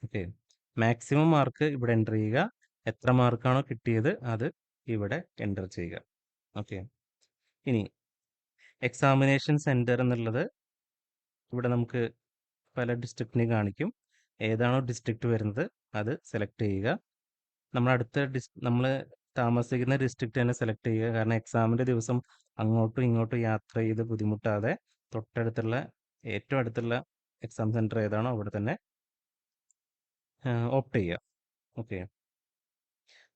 ഓക്കെ, മാക്സിമം മാർക്ക് ഇവിടെ എൻ്റർ ചെയ്യുക. എത്ര മാർക്കാണോ കിട്ടിയത് അത് ഇവിടെ എൻ്റർ ചെയ്യുക. ഓക്കെ, ഇനി എക്സാമിനേഷൻ സെൻറ്റർ എന്നുള്ളത് ഇവിടെ നമുക്ക് പല ഡിസ്ട്രിക്റ്റിനെയും കാണിക്കും. ഏതാണോ ഡിസ്ട്രിക്റ്റ് വരുന്നത് അത് സെലക്ട് ചെയ്യുക. നമ്മൾ താമസിക്കുന്ന ഡിസ്ട്രിക്റ്റ് തന്നെ സെലക്ട് ചെയ്യുക. കാരണം എക്സാമിൻ്റെ ദിവസം അങ്ങോട്ടും ഇങ്ങോട്ടും യാത്ര ചെയ്ത് ബുദ്ധിമുട്ടാതെ തൊട്ടടുത്തുള്ള ഏറ്റവും അടുത്തുള്ള എക്സാം സെൻറ്റർ ഏതാണോ അവിടെ തന്നെ ഓപ്റ്റ് ചെയ്യുക. ഓക്കെ,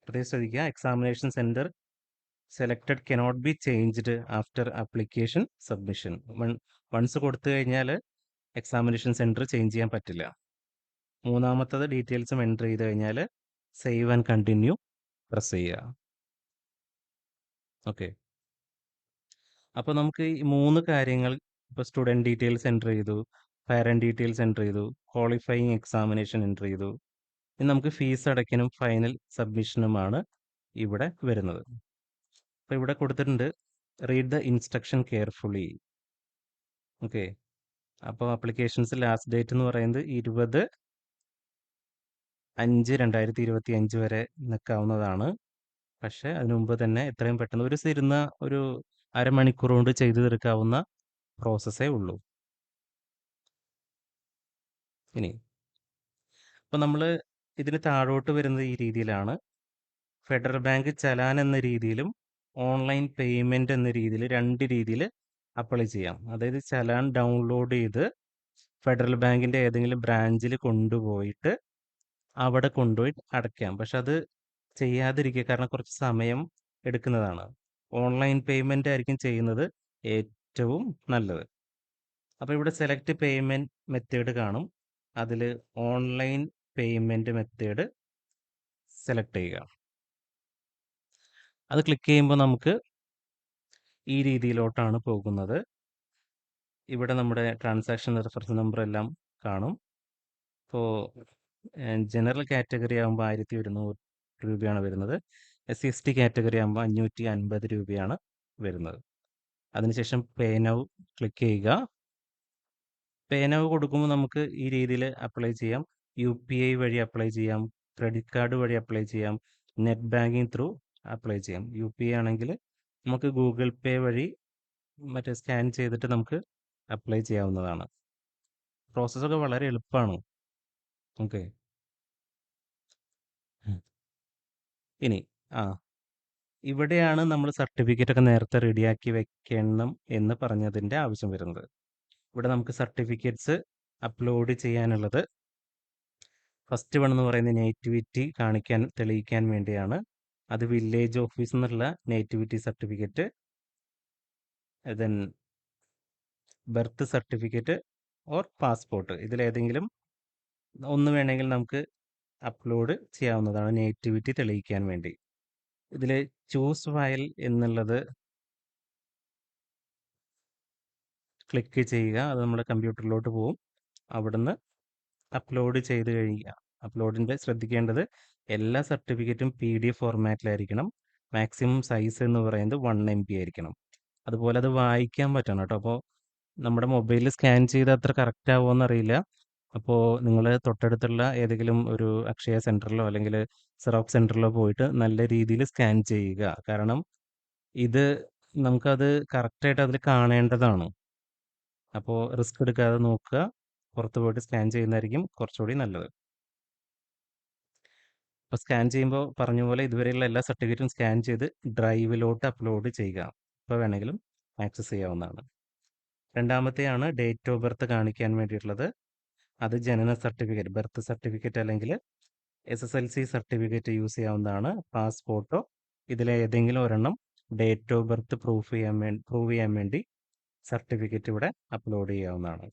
പ്രത്യേകം ശ്രദ്ധിക്കുക, examination centre selected cannot be changed after application submission. Once കൊടുത്തു കഴിഞ്ഞാൽ എക്സാമിനേഷൻ സെൻറ്റർ ചേഞ്ച് ചെയ്യാൻ പറ്റില്ല. മൂന്നാമത്തത് ഡീറ്റെയിൽസും എൻ്റർ ചെയ്ത് കഴിഞ്ഞാൽ സേവ് ആൻഡ് കണ്ടിന്യൂ പ്രസ് ചെയ്യുക. ഓക്കെ, അപ്പോൾ നമുക്ക് ഈ 3 കാര്യങ്ങൾ, ഇപ്പോൾ സ്റ്റുഡൻറ്റ് ഡീറ്റെയിൽസ് എൻ്റർ ചെയ്തു, പാരൻറ്റ് ഡീറ്റെയിൽസ് എൻ്റർ ചെയ്തു, ക്വാളിഫയിങ് എക്സാമിനേഷൻ എൻ്റർ ചെയ്തു. ഇനി നമുക്ക് ഫീസ് അടയ്ക്കലും ഫൈനൽ സബ്മിഷനുമാണ് ഇവിടെ വരുന്നത്. അപ്പോൾ ഇവിടെ കൊടുത്തിട്ടുണ്ട് read the instruction carefully. Okay, അപ്പോൾ ആപ്ലിക്കേഷൻസ് ലാസ്റ്റ് ഡേറ്റ് എന്ന് പറയുന്നത് 20/5/2025 വരെ നിൽക്കാവുന്നതാണ്. പക്ഷേ അതിനു മുമ്പ് തന്നെ എത്രയും പെട്ടെന്ന് ഒരു അരമണിക്കൂർ കൊണ്ട് ചെയ്തു തീർക്കാവുന്ന പ്രോസസ്സേ ഉള്ളൂ. ഇനി അപ്പോൾ നമ്മൾ ഇതിന് താഴോട്ട് വരുന്നത് ഈ രീതിയിലാണ്. ഫെഡറൽ ബാങ്ക് ചലാൻ എന്ന രീതിയിലും ഓൺലൈൻ പേയ്മെൻറ്റ് എന്ന രീതിയിൽ 2 രീതിയിൽ അപ്ലൈ ചെയ്യാം. അതായത് ചലാൻ ഡൗൺലോഡ് ചെയ്ത് ഫെഡറൽ ബാങ്കിൻ്റെ ഏതെങ്കിലും ബ്രാഞ്ചിൽ കൊണ്ടുപോയിട്ട് അവിടെ കൊണ്ടുപോയി അടയ്ക്കാം. പക്ഷെ അത് ചെയ്യാതിരിക്കുക, കാരണം കുറച്ച് സമയം എടുക്കുന്നതാണ്. ഓൺലൈൻ പേയ്മെൻ്റ് ആയിരിക്കും ചെയ്യുന്നത് ഏറ്റവും നല്ലത്. അപ്പോൾ ഇവിടെ സെലക്ട് പേയ്മെൻറ്റ് മെത്തേഡ് കാണും. അതിൽ ഓൺലൈൻ പേയ്മെൻറ്റ് മെത്തേഡ് സെലക്ട് ചെയ്യുക. അത് ക്ലിക്ക് ചെയ്യുമ്പോൾ നമുക്ക് ഈ രീതിയിലോട്ടാണ് പോകുന്നത്. ഇവിടെ നമ്മുടെ ട്രാൻസാക്ഷൻ റെഫറൻസ് നമ്പർ എല്ലാം കാണും. ഇപ്പോൾ ജനറൽ കാറ്റഗറി ആകുമ്പോൾ 1100 രൂപയാണ് വരുന്നത്. SC/ST കാറ്റഗറി ആകുമ്പോൾ 550 രൂപയാണ് വരുന്നത്. അതിനുശേഷം പേ നൗ ക്ലിക്ക് ചെയ്യുക. പേ നൗ കൊടുക്കുമ്പോൾ നമുക്ക് ഈ രീതിയിൽ അപ്ലൈ ചെയ്യാം. UPI വഴി അപ്ലൈ ചെയ്യാം, ക്രെഡിറ്റ് കാർഡ് വഴി അപ്ലൈ ചെയ്യാം, നെറ്റ് ബാങ്കിങ് ത്രൂ അപ്ലൈ ചെയ്യാം. UPI ആണെങ്കിൽ നമുക്ക് ഗൂഗിൾ പേ വഴി മറ്റേ സ്കാൻ ചെയ്തിട്ട് നമുക്ക് അപ്ലൈ ചെയ്യാവുന്നതാണ്. പ്രോസസ്സൊക്കെ വളരെ എളുപ്പമാണ്. ഓക്കെ, ഇനി ഇവിടെയാണ് നമ്മൾ സർട്ടിഫിക്കറ്റൊക്കെ നേരത്തെ റെഡിയാക്കി വെക്കണം എന്ന് പറഞ്ഞതിൻ്റെ ആവശ്യം വരുന്നത്. ഇവിടെ നമുക്ക് സർട്ടിഫിക്കറ്റ്സ് അപ്ലോഡ് ചെയ്യാനുള്ളത് ഫസ്റ്റ് വൺ എന്ന് പറയുന്നത് നേറ്റിവിറ്റി തെളിയിക്കാൻ വേണ്ടിയാണ്. അത് വില്ലേജ് ഓഫീസിൽ നിന്നുള്ള nativity certificate, then birth certificate or passport, ഇതിലേതെങ്കിലും ഒന്ന് വേണമെങ്കിൽ നമുക്ക് അപ്ലോഡ് ചെയ്യാവുന്നതാണ് നേറ്റിവിറ്റി തെളിയിക്കാൻ വേണ്ടി. ഇതിൽ ചൂസ് ഫയൽ എന്നുള്ളത് ക്ലിക്ക് ചെയ്യുക. അത് നമ്മുടെ കമ്പ്യൂട്ടറിലോട്ട് പോകും. അവിടുന്ന് അപ്ലോഡ് ചെയ്ത് കഴിയുക. അപ്ലോഡിൻ്റെ ശ്രദ്ധിക്കേണ്ടത് എല്ലാ സർട്ടിഫിക്കറ്റും PDF ഫോർമാറ്റിലായിരിക്കണം. മാക്സിമം സൈസ് എന്ന് പറയുന്നത് 1 MB ആയിരിക്കണം. അതുപോലെ അത് വായിക്കാൻ പറ്റണം കേട്ടോ. അപ്പോൾ നമ്മുടെ മൊബൈലിൽ സ്കാൻ ചെയ്ത് അത്ര കറക്റ്റ് ആവുമോ എന്നറിയില്ല. അപ്പോൾ നിങ്ങൾ തൊട്ടടുത്തുള്ള ഏതെങ്കിലും ഒരു അക്ഷയ സെൻറ്ററിലോ അല്ലെങ്കിൽ സെറോക്സ് സെൻറ്ററിലോ പോയിട്ട് നല്ല രീതിയിൽ സ്കാൻ ചെയ്യുക. കാരണം ഇത് നമുക്കത് കറക്റ്റായിട്ട് അതിൽ കാണേണ്ടതാണ്. അപ്പോൾ റിസ്ക് എടുക്കാതെ നോക്കുക, പുറത്ത് പോയിട്ട് സ്കാൻ ചെയ്യുന്നതായിരിക്കും കുറച്ചുകൂടി നല്ലത്. അപ്പോൾ സ്കാൻ ചെയ്യുമ്പോൾ പറഞ്ഞ പോലെ ഇതുവരെയുള്ള എല്ലാ സർട്ടിഫിക്കറ്റും സ്കാൻ ചെയ്ത് ഡ്രൈവിലോട്ട് അപ്ലോഡ് ചെയ്യുക. ഇപ്പോൾ വേണമെങ്കിലും ആക്സസ് ചെയ്യാവുന്നതാണ്. രണ്ടാമത്തെയാണ് ഡേറ്റ് ഓഫ് ബർത്ത് കാണിക്കാൻ വേണ്ടിയിട്ടുള്ളത്. അത് ജനന സർട്ടിഫിക്കറ്റ്, ബർത്ത് സർട്ടിഫിക്കറ്റ് അല്ലെങ്കിൽ SSLC സർട്ടിഫിക്കറ്റ് യൂസ് ചെയ്യാവുന്നതാണ്. പാസ്പോർട്ടോ ഇതിലേതെങ്കിലും ഒരെണ്ണം ഡേറ്റ് ഓഫ് ബർത്ത് പ്രൂവ് ചെയ്യാൻ വേണ്ടി സർട്ടിഫിക്കറ്റ് ഇവിടെ അപ്ലോഡ് ചെയ്യാവുന്നതാണ്.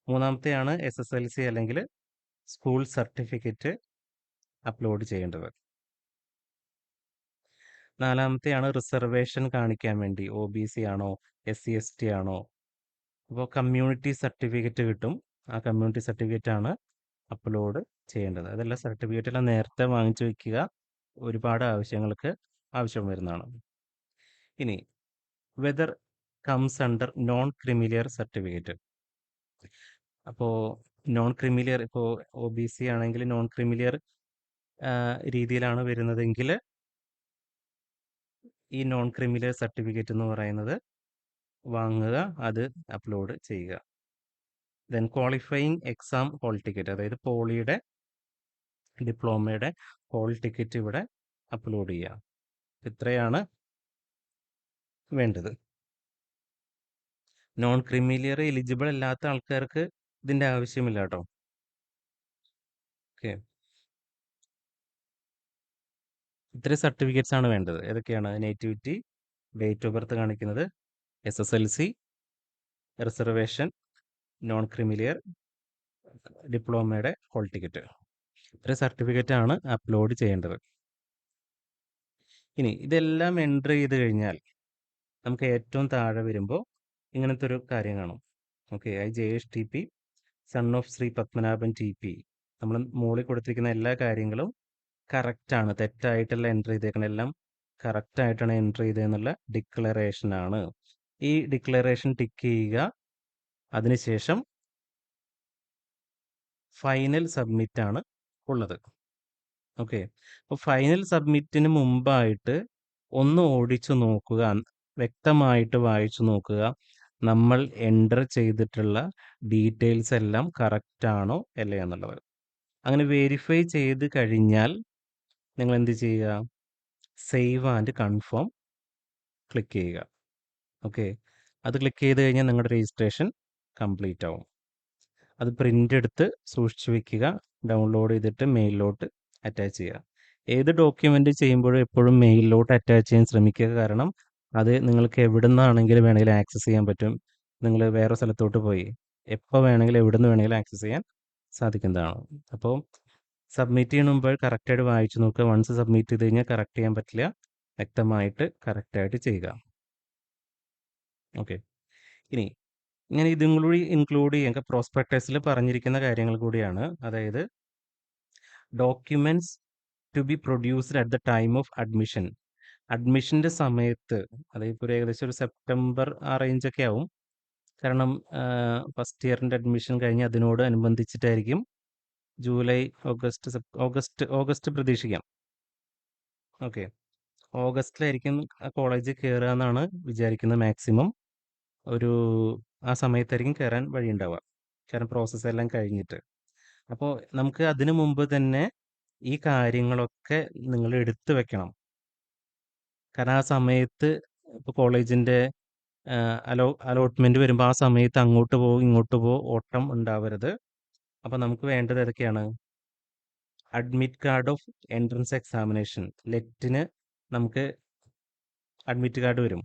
മൂന്നാമത്തെയാണ് SSLC അല്ലെങ്കിൽ സ്കൂൾ സർട്ടിഫിക്കറ്റ് അപ്ലോഡ് ചെയ്യേണ്ടത്. നാലാമത്തെയാണ് റിസർവേഷൻ കാണിക്കാൻ വേണ്ടി OBC ആണോ SC ST ആണോ. അപ്പോൾ കമ്മ്യൂണിറ്റി സർട്ടിഫിക്കറ്റ് കിട്ടും. ആ കമ്മ്യൂണിറ്റി സർട്ടിഫിക്കറ്റ് ആണ് അപ്ലോഡ് ചെയ്യേണ്ടത്. അതെല്ലാം സർട്ടിഫിക്കറ്റ് എല്ലാം നേരത്തെ വാങ്ങിച്ചു വയ്ക്കുക. ഒരുപാട് ആവശ്യങ്ങൾക്ക് ആവശ്യം വരുന്നതാണ്. ഇനി whether comes under non creamy layer certificate. അപ്പോൾ നോൺ ക്രിമിലിയർ ഇപ്പോൾ OBC ആണെങ്കിൽ നോൺ ക്രിമിലിയർ രീതിയിലാണ് വരുന്നതെങ്കിൽ ഈ നോൺ ക്രിമിലിയർ സർട്ടിഫിക്കറ്റ് എന്ന് പറയുന്നത് വാങ്ങുക, അത് അപ്ലോഡ് ചെയ്യുക. Then qualifying exam hall ticket, അതായത് പോളിയുടെ ഡിപ്ലോമയുടെ ഹോൾ ടിക്കറ്റ് ഇവിടെ അപ്ലോഡ് ചെയ്യുക. ഇത്രയാണ് വേണ്ടത്. നോൺ ക്രിമിലിയർ എലിജിബിൾ അല്ലാത്ത ആൾക്കാർക്ക് ഇതിൻ്റെ ആവശ്യമില്ല കേട്ടോ. ഓക്കെ, ഇത്രയും സർട്ടിഫിക്കറ്റ്സ് ആണ് വേണ്ടത്. ഏതൊക്കെയാണ്? നേറ്റിവിറ്റി, ഡേറ്റ് ഓഫ് ബർത്ത് കാണിക്കുന്നത്, SSLC, റിസർവേഷൻ, നോൺ ക്രിമിലിയർ, ഡിപ്ലോമയുടെ ഹോൾ ടിക്കറ്റ്. ഇത്രയും സർട്ടിഫിക്കറ്റ് ആണ് അപ്ലോഡ് ചെയ്യേണ്ടത്. ഇനി ഇതെല്ലാം എൻട്രി ചെയ്ത് കഴിഞ്ഞാൽ നമുക്ക് ഏറ്റവും താഴെ വരുമ്പോൾ ഇങ്ങനത്തെ ഒരു കാര്യം കാണും. Okay, JHTP son of Shri Padmanabhan TP. നമ്മൾ മുകളിൽ കൊടുത്തിരിക്കുന്ന എല്ലാ കാര്യങ്ങളും കറക്റ്റാണ്, തെറ്റായിട്ടല്ല എൻട്രി ചെയ്തേക്കണം, എല്ലാം കറക്റ്റായിട്ടാണ് എൻട്രി ചെയ്തതെന്നുള്ള ഡിക്ലറേഷനാണ്. ഈ ഡിക്ലറേഷൻ ടിക്ക് ചെയ്യുക. അതിനുശേഷം ഫൈനൽ സബ്മിറ്റ് ആണ് ഉള്ളത്. ഓക്കെ, അപ്പോൾ ഫൈനൽ സബ്മിറ്റിന് മുമ്പായിട്ട് ഒന്ന് ഓടിച്ചു നോക്കുക, വ്യക്തമായിട്ട് വായിച്ചു നോക്കുക, നമ്മൾ എൻ്റർ ചെയ്തിട്ടുള്ള ഡീറ്റെയിൽസ് എല്ലാം കറക്റ്റ് ആണോ അല്ലേ എന്നുള്ളത്. അങ്ങനെ വെരിഫൈ ചെയ്ത് കഴിഞ്ഞാൽ നിങ്ങൾ എന്ത് ചെയ്യുക? സേവ് ആൻഡ് കൺഫേം ക്ലിക്ക് ചെയ്യുക. ഓക്കെ, അത് ക്ലിക്ക് ചെയ്ത് കഴിഞ്ഞാൽ നിങ്ങളുടെ രജിസ്ട്രേഷൻ കംപ്ലീറ്റ് ആവും. അത് പ്രിൻ്റ് എടുത്ത് സൂക്ഷിച്ചു വെക്കുക, ഡൗൺലോഡ് ചെയ്തിട്ട് മെയിലിലോട്ട് അറ്റാച്ച് ചെയ്യുക. ഏത് ഡോക്യുമെൻ്റ് ചെയ്യുമ്പോഴും എപ്പോഴും മെയിലിലോട്ട് അറ്റാച്ച് ചെയ്യാൻ ശ്രമിക്കുക. കാരണം അത് നിങ്ങൾക്ക് എവിടെ നിന്നാണെങ്കിലും വേണമെങ്കിലും ആക്സസ് ചെയ്യാൻ പറ്റും. നിങ്ങൾ വേറെ സ്ഥലത്തോട്ട് പോയി എപ്പോൾ വേണമെങ്കിലും എവിടെ നിന്ന് വേണമെങ്കിലും ആക്സസ് ചെയ്യാൻ സാധിക്കുന്നതാണ്. അപ്പോൾ സബ്മിറ്റ് ചെയ്യണ മുമ്പ് കറക്റ്റായിട്ട് വായിച്ചു നോക്കുക. വൺസ് സബ്മിറ്റ് ചെയ്ത് കഴിഞ്ഞാൽ കറക്റ്റ് ചെയ്യാൻ പറ്റില്ല. വ്യക്തമായിട്ട് കറക്റ്റായിട്ട് ചെയ്യുക. ഓക്കെ, ഇനി ഇങ്ങനെ ഇതും കൂടി ഇൻക്ലൂഡ് ചെയ്യാൻ പ്രോസ്പെക്ടസിൽ പറഞ്ഞിരിക്കുന്ന കാര്യങ്ങൾ കൂടിയാണ്. അതായത് documents to be produced at the time of admission. അഡ്മിഷൻ്റെ സമയത്ത്, അതായത് ഇപ്പോൾ ഒരു ഏകദേശം ഒരു സെപ്റ്റംബർ ആ റേഞ്ചൊക്കെ ആവും. കാരണം ഫസ്റ്റ് ഇയറിൻ്റെ അഡ്മിഷൻ കഴിഞ്ഞ് അതിനോട് അനുബന്ധിച്ചിട്ടായിരിക്കും ജൂലൈ, ഓഗസ്റ്റ് പ്രതീക്ഷിക്കാം. ഓക്കെ, ഓഗസ്റ്റിലായിരിക്കും കോളേജിൽ കയറുക എന്നാണ് വിചാരിക്കുന്നത്. മാക്സിമം ഒരു ആ സമയത്തായിരിക്കും കയറാൻ വഴിയുണ്ടാവുക, കാരണം പ്രോസസ്സ് എല്ലാം കഴിഞ്ഞിട്ട്. അപ്പോൾ നമുക്ക് അതിനു മുമ്പ് തന്നെ ഈ കാര്യങ്ങളൊക്കെ നിങ്ങൾ എടുത്തു വെക്കണം. കാരണം ആ സമയത്ത് ഇപ്പോൾ കോളേജിൻ്റെ അലോട്ട്മെൻറ്റ് വരുമ്പോൾ ആ സമയത്ത് അങ്ങോട്ട് പോകും ഇങ്ങോട്ട് പോകും ഓട്ടം ഉണ്ടാവരുത്. അപ്പോൾ നമുക്ക് വേണ്ടത് ഏതൊക്കെയാണ്? Admit card of entrance examination, ലെറ്റിന് നമുക്ക് അഡ്മിറ്റ് കാർഡ് വരും.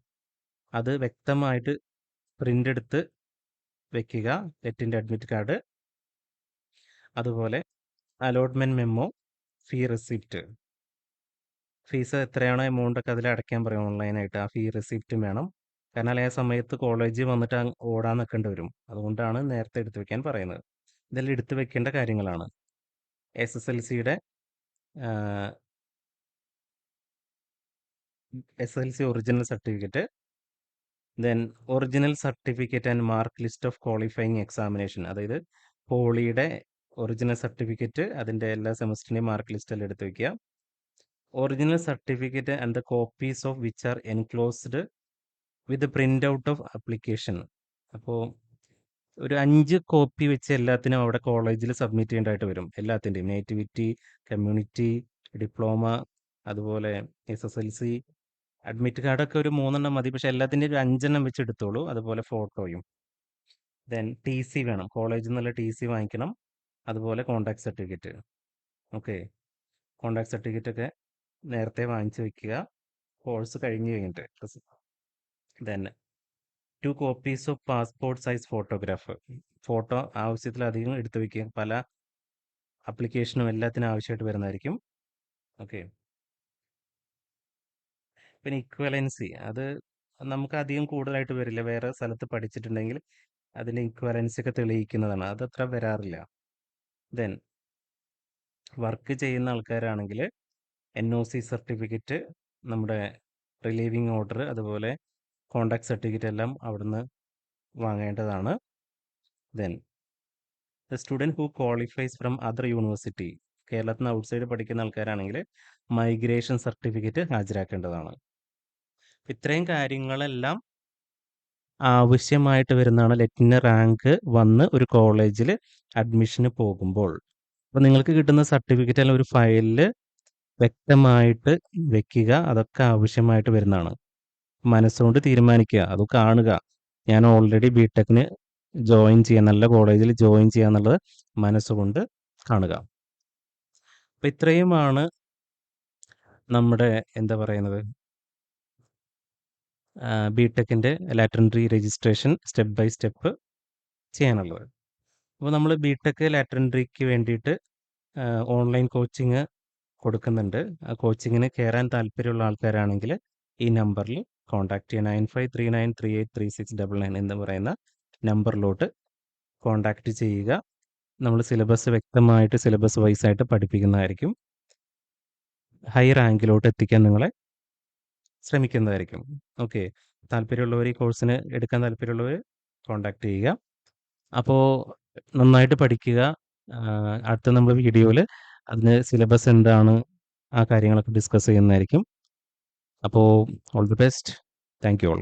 അത് വ്യക്തമായിട്ട് പ്രിൻ്റ് എടുത്ത് വെക്കുക, ലെറ്റിൻ്റെ അഡ്മിറ്റ് കാർഡ്. അതുപോലെ allotment memo, fee receipt, fees എത്രയാണോ എമൗണ്ട് ഒക്കെ അതിൽ അടയ്ക്കാൻ പറയും ഓൺലൈനായിട്ട്. ആ ഫീ റെസിപ്റ്റും വേണം. കാരണം ആ സമയത്ത് കോളേജിൽ വന്നിട്ട് ഓടാൻ നിൽക്കേണ്ടി വരും. അതുകൊണ്ടാണ് നേരത്തെ എടുത്തു വെക്കാൻ പറയുന്നത്. ഇതെല്ലാം എടുത്തു വെക്കേണ്ട കാര്യങ്ങളാണ്. SSLC original certificate, then original certificate and mark list of qualifying examination. അതായത് പോളിയുടെ ഒറിജിനൽ സർട്ടിഫിക്കറ്റ്, അതിൻ്റെ എല്ലാ സെമസ്റ്ററിൻ്റെയും മാർക്ക് ലിസ്റ്റ് എല്ലാം എടുത്ത് വയ്ക്കുക. Original certificate and the copies of which are enclosed with print out of application. അപ്പോൾ ഒരു 5 കോപ്പി വെച്ച് എല്ലാത്തിനും അവിടെ കോളേജിൽ സബ്മിറ്റ് ചെയ്യേണ്ടതായിട്ട് വരും. എല്ലാത്തിൻ്റെയും നേറ്റിവിറ്റി, കമ്മ്യൂണിറ്റി, ഡിപ്ലോമ, അതുപോലെ SSLC, അഡ്മിറ്റ് കാർഡൊക്കെ ഒരു 3 മതി. പക്ഷെ എല്ലാത്തിൻ്റെയും ഒരു 5 വെച്ച് എടുത്തോളൂ. അതുപോലെ ഫോട്ടോയും. ദെൻ TC വേണം, കോളേജിൽ നിന്നുള്ള TC വാങ്ങിക്കണം. അതുപോലെ conduct certificate. Okay, contact certificate ഒക്കെ നേരത്തെ വാങ്ങിച്ചു വെക്കുക, കോഴ്സ് കഴിഞ്ഞ് കഴിഞ്ഞിട്ട്. Then 2 copies of passport size photograph. Photo ആവശ്യത്തിലധികം എടുത്തു വയ്ക്കുക. പല അപ്ലിക്കേഷനും എല്ലാത്തിനും ആവശ്യമായിട്ട് വരുന്നതായിരിക്കും. ഓക്കെ. പിന്നെ ഇക്വലൻസി അത് നമുക്ക് അധികം കൂടുതലായിട്ട് വരില്ല. വേറെ സ്ഥലത്ത് പഠിച്ചിട്ടുണ്ടെങ്കിൽ അതിൻ്റെ ഇക്വലൻസി ഒക്കെ തെളിയിക്കുന്നതാണ്. അതത്ര വരാറില്ല. ദെൻ വർക്ക് ചെയ്യുന്ന ആൾക്കാരാണെങ്കിൽ NOC സർട്ടിഫിക്കറ്റ്, നമ്മുടെ റിലീവിങ് ഓർഡർ, അതുപോലെ കോണ്ടാക്ട് സർട്ടിഫിക്കറ്റ് എല്ലാം അവിടുന്ന് വാങ്ങേണ്ടതാണ്. Then the student who qualifies from other university, കേരളത്തിൽ നിന്ന് ഔട്ട്സൈഡ് പഠിക്കുന്ന ആൾക്കാരാണെങ്കിൽ മൈഗ്രേഷൻ സർട്ടിഫിക്കറ്റ് ഹാജരാക്കേണ്ടതാണ്. ഇത്രയും കാര്യങ്ങളെല്ലാം ആവശ്യമായിട്ട് വരുന്നതാണ് ലെറ്റിന് റാങ്ക് വന്ന് ഒരു കോളേജിൽ അഡ്മിഷന് പോകുമ്പോൾ. അപ്പോൾ നിങ്ങൾക്ക് കിട്ടുന്ന സർട്ടിഫിക്കറ്റ് എല്ലാം ഒരു ഫയലിൽ വ്യക്തമായിട്ട് വെക്കുക. അതൊക്കെ ആവശ്യമായിട്ട് വരുന്നതാണ്. മനസ്സുകൊണ്ട് തീരുമാനിക്കുക, അത് കാണുക. ഞാൻ ഓൾറെഡി ബിടെക്കിന് ജോയിൻ ചെയ്യാൻ, നല്ല കോളേജിൽ ജോയിൻ ചെയ്യുക എന്നുള്ളത് മനസ്സുകൊണ്ട് കാണുക. അപ്പം ഇത്രയുമാണ് നമ്മുടെ എന്താ പറയുന്നത് ബിടെക്കിൻ്റെ lateral entry registration step by step ചെയ്യാനുള്ളത്. അപ്പോൾ നമ്മൾ ബിടെക് ലാറ്ററൽ എൻട്രിക്ക് വേണ്ടിയിട്ട് ഓൺലൈൻ കോച്ചിങ് കൊടുക്കുന്നുണ്ട്. ആ കോച്ചിങ്ങിന് കയറാൻ താല്പര്യമുള്ള ആൾക്കാരാണെങ്കിൽ ഈ നമ്പറിൽ കോൺടാക്ട് ചെയ്യുക. 9539383699 എന്ന് പറയുന്ന നമ്പറിലോട്ട് കോൺടാക്ട് ചെയ്യുക. നമ്മൾ സിലബസ് വ്യക്തമായിട്ട് സിലബസ് വൈസായിട്ട് പഠിപ്പിക്കുന്നതായിരിക്കും. ഹൈ റാങ്കിലോട്ട് എത്തിക്കാൻ നിങ്ങളെ ശ്രമിക്കുന്നതായിരിക്കും. ഓക്കെ. താല്പര്യമുള്ളവർ, ഈ കോഴ്സിന് എടുക്കാൻ താല്പര്യമുള്ളവർ കോൺടാക്ട് ചെയ്യുക. അപ്പോൾ നന്നായിട്ട് പഠിക്കുക. അടുത്ത നമ്മൾ വീഡിയോയിൽ അതിന് സിലബസ് എന്താണ്, ആ കാര്യങ്ങളൊക്കെ ഡിസ്കസ് ചെയ്യുന്നതായിരിക്കും. അപ്പോൾ all the best. Thank you all.